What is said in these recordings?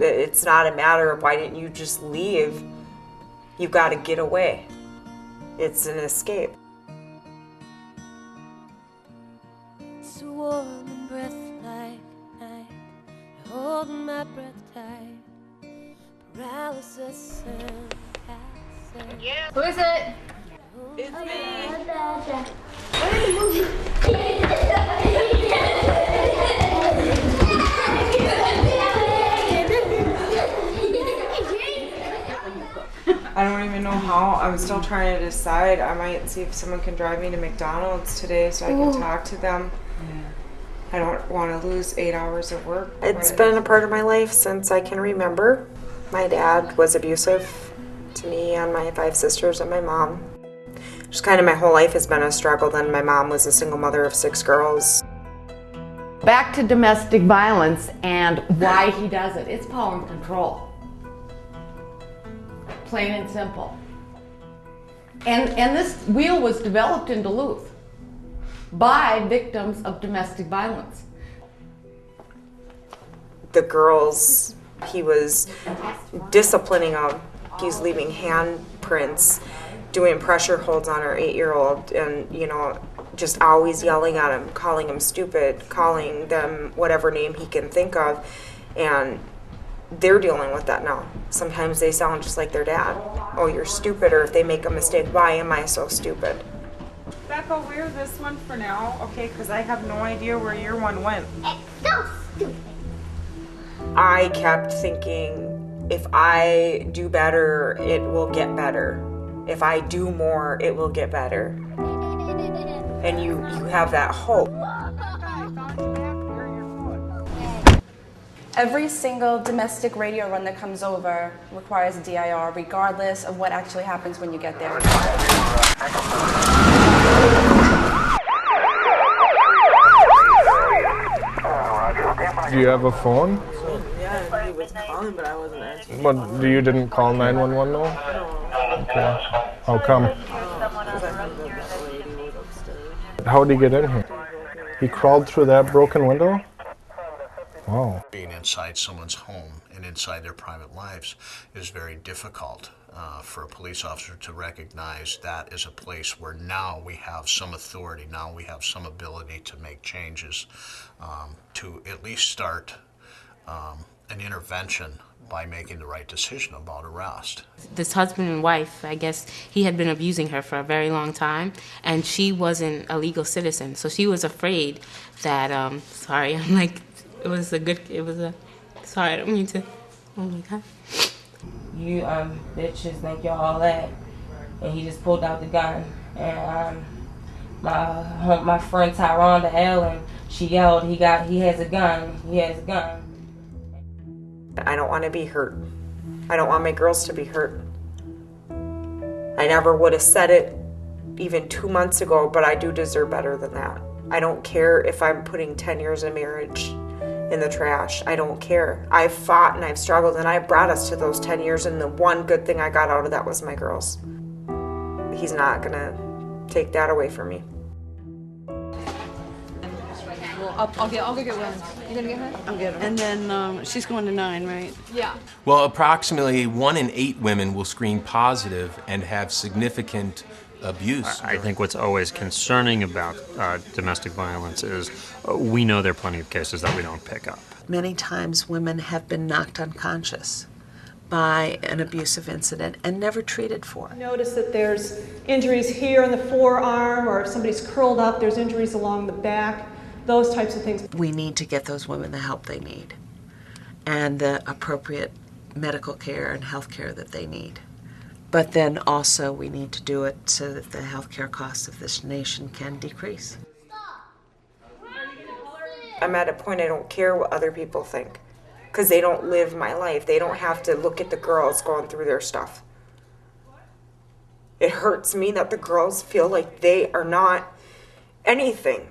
It's not a matter of why didn't you just leave. You've got to get away. It's an escape. It's a warm breath like night. You're holding my breath tight. Paralysis and passing. Yeah. Who is it? It's me. I don't even know how. I'm still trying to decide. I might see if someone can drive me to McDonald's today so I can talk to them. I don't want to lose 8 hours of work. It's been a part of my life since I can remember. My dad was abusive to me and my 5 sisters and my mom. Just kind of my whole life has been a struggle. Then my mom was a single mother of 6 girls. Back to domestic violence and why he does it. It's power and control. Plain and simple. And this wheel was developed in Duluth by victims of domestic violence. The girls, he was disciplining them. He's leaving handprints, doing pressure holds on our 8-year-old, and, you know, just always yelling at him, calling him stupid, calling them whatever name he can think of, and they're dealing with that now. Sometimes they sound just like their dad. Oh, you're stupid, or if they make a mistake, why am I so stupid? Becca, wear this one for now, okay? Because I have no idea where your one went. It's so stupid. I kept thinking, if I do better, it will get better. If I do more, it will get better. And you have that hope. Every single domestic radio run that comes over requires a DIR, regardless of what actually happens when you get there. Do you have a phone? Yeah, he was calling, but I wasn't answering. But you didn't call 911 though? Okay. How come? How did he get in here? He crawled through that broken window? Wow. Being inside someone's home and inside their private lives is very difficult for a police officer to recognize that is a place where now we have some authority, now we have some ability to make changes, to at least start an intervention by making the right decision about arrest. This husband and wife, I guess he had been abusing her for a very long time, and she wasn't a legal citizen, so she was afraid that, sorry, I'm like, sorry, I don't mean to, oh my God. You bitches think you're all that, and he just pulled out the gun, and my friend Tyronda Ellen, she yelled, he has a gun, he has a gun. I don't want to be hurt. I don't want my girls to be hurt. I never would have said it even 2 months ago, but I do deserve better than that. I don't care if I'm putting 10 years of marriage in the trash. I don't care. I've fought and I've struggled, and I brought us to those 10 years, and the one good thing I got out of that was my girls. He's not gonna take that away from me. Well, I'll go get one. You gonna get her? I'll get her. And then she's going to 9, right? Yeah. Well, approximately 1 in 8 women will screen positive and have significant abuse. I think what's always concerning about domestic violence is we know there are plenty of cases that we don't pick up. Many times women have been knocked unconscious by an abusive incident and never treated for it. Notice that there's injuries here in the forearm, or if somebody's curled up, there's injuries along the back, those types of things. We need to get those women the help they need and the appropriate medical care and health care that they need. But then also we need to do it so that the healthcare costs of this nation can decrease. I'm at a point I don't care what other people think, because they don't live my life. They don't have to look at the girls going through their stuff. It hurts me that the girls feel like they are not anything.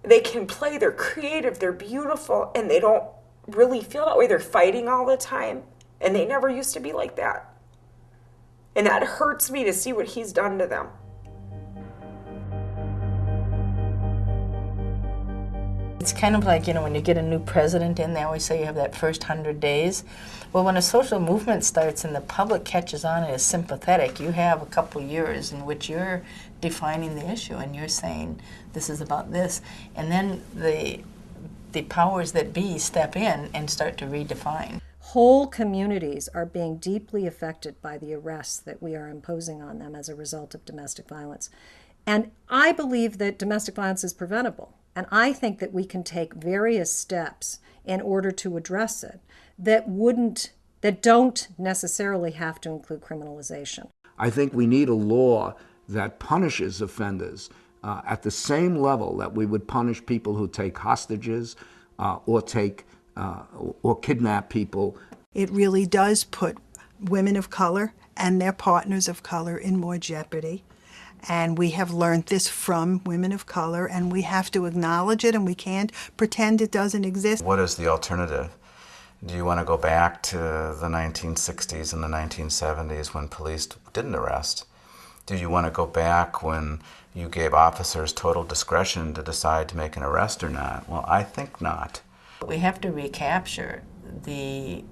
They can play, they're creative, they're beautiful, and they don't really feel that way. They're fighting all the time, and they never used to be like that. And that hurts me to see what he's done to them. It's kind of like, when you get a new president in, they always say you have that first 100 days. Well, when a social movement starts and the public catches on and is sympathetic, you have a couple years in which you're defining the issue and you're saying, this is about this. And then the powers that be step in and start to redefine. Whole communities are being deeply affected by the arrests that we are imposing on them as a result of domestic violence. And I believe that domestic violence is preventable. And I think that we can take various steps in order to address it that don't necessarily have to include criminalization. I think we need a law that punishes offenders at the same level that we would punish people who take hostages or kidnap people. It really does put women of color and their partners of color in more jeopardy. And we have learned this from women of color, and we have to acknowledge it, and we can't pretend it doesn't exist. What is the alternative? Do you want to go back to the 1960s and the 1970s when police didn't arrest? Do you want to go back when you gave officers total discretion to decide to make an arrest or not? Well, I think not. We have to recapture the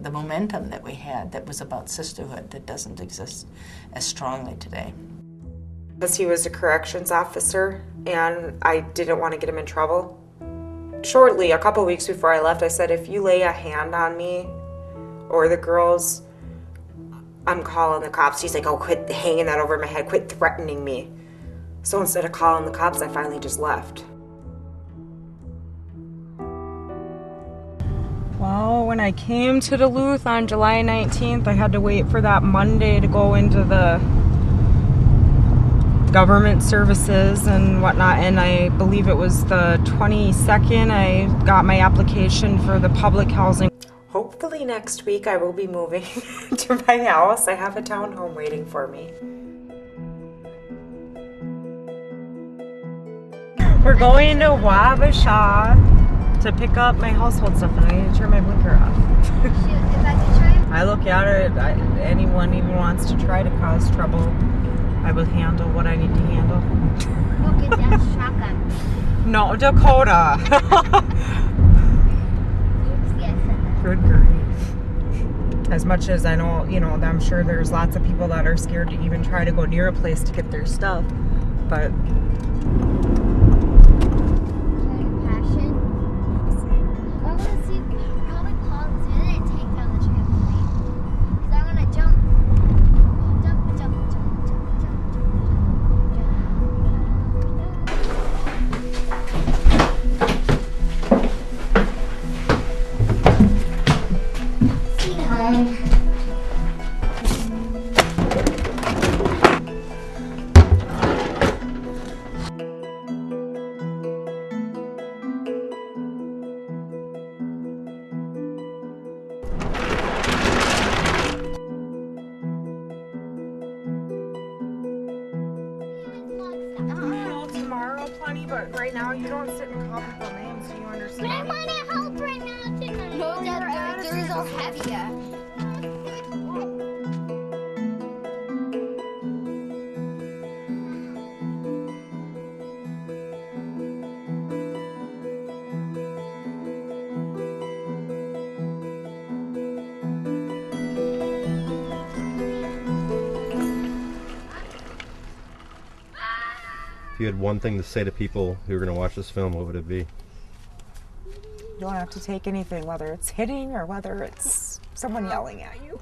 momentum that we had that was about sisterhood that doesn't exist as strongly today. Because he was a corrections officer and I didn't want to get him in trouble. Shortly, a couple weeks before I left, I said, if you lay a hand on me or the girls, I'm calling the cops. He's like, oh, quit hanging that over my head, quit threatening me. So instead of calling the cops, I finally just left. Well, when I came to Duluth on July 19th, I had to wait for that Monday to go into the government services and whatnot, and I believe it was the 22nd I got my application for the public housing. Hopefully next week I will be moving to my house. I have a townhome waiting for me. We're going to Wabasha to pick up my household stuff, and I need to turn my blinker off. I look at it, anyone even wants to try to cause trouble, I will handle what I need to handle. Look at that shotgun. No, Dakota. Good grief. As much as I know, I'm sure there's lots of people that are scared to even try to go near a place to get their stuff, but... But right now you don't sit and call people names, do you understand? But I want to help right now. No, there is all heavier. If you had one thing to say to people who are going to watch this film, what would it be? You don't have to take anything, whether it's hitting or whether it's someone yelling at you.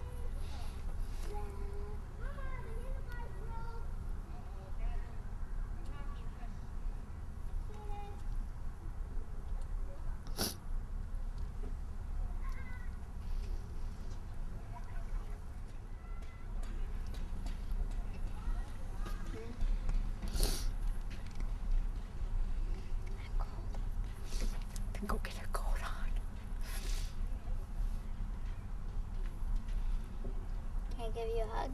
Go get a coat on. Can I give you a hug?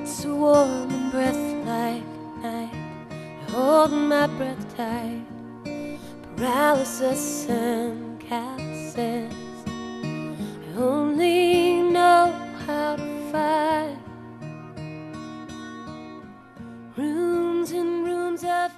It's a warm and breath like night. holding my breath tight, paralysis and calluses. I only know how to fight. Rooms and rooms of